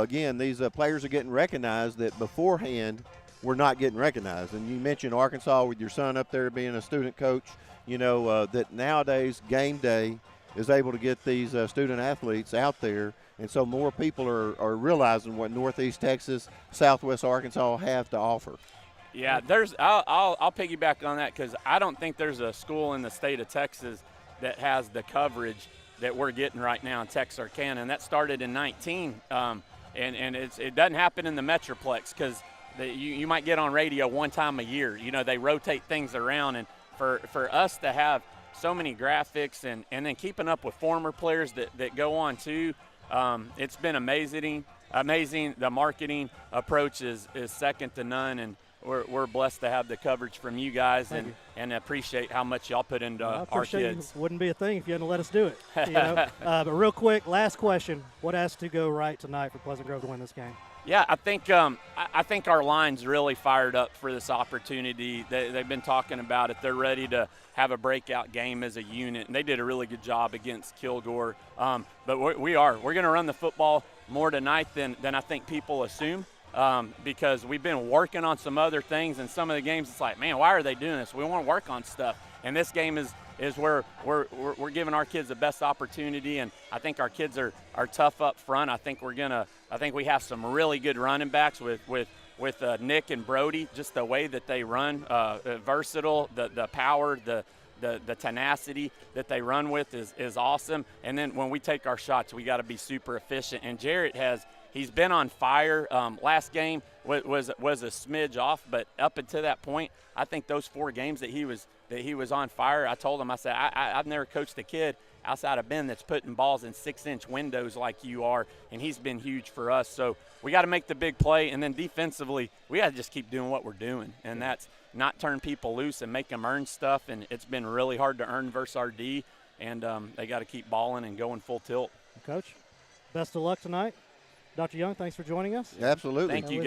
S5: again, these players are getting recognized that beforehand were not getting recognized. And you mentioned Arkansas with your son up there being a student coach, that nowadays game day is able to get these student athletes out there. And so more people are realizing what Northeast Texas, Southwest Arkansas have to offer.
S13: Yeah, I'll piggyback on that because I don't think there's a school in the state of Texas that has the coverage that we're getting right now in Texarkana, and that started in 19. And it doesn't happen in the Metroplex because you might get on radio one time a year. They rotate things around, and for us to have so many graphics and then keeping up with former players that go on too, it's been amazing. The marketing approach is second to none, and we're blessed to have the coverage from you guys and appreciate how much y'all put into our kids.
S1: Wouldn't be a thing if you hadn't let us do it. But real quick, last question: what has to go right tonight for Pleasant Grove to win this game?
S13: Yeah, I think our line's really fired up for this opportunity. They've been talking about it. They're ready to have a breakout game as a unit, and they did a really good job against Kilgore. But we're going to run the football more tonight than I think people assume. Because we've been working on some other things, and some of the games it's like, man, why are they doing this? We want to work on stuff, and this game is where we're giving our kids the best opportunity, and I think our kids are tough up front. I think we have some really good running backs with Nick and Brody, just the way that they run, versatile, the power, the tenacity that they run with is awesome. And then when we take our shots, we got to be super efficient. And Jarrett he's been on fire. Last game was a smidge off, but up until that point, I think those 4 games that he was on fire. I told him, I said, I've never coached a kid outside of Ben that's putting balls in 6-inch windows like you are, and he's been huge for us. So we got to make the big play, and then defensively, we got to just keep doing what we're doing, and that's not turn people loose and make them earn stuff. And it's been really hard to earn versus our D, and they got to keep balling and going full tilt.
S1: Coach, best of luck tonight. Dr. Young, thanks for joining us.
S5: Absolutely.
S13: Thank you, guys.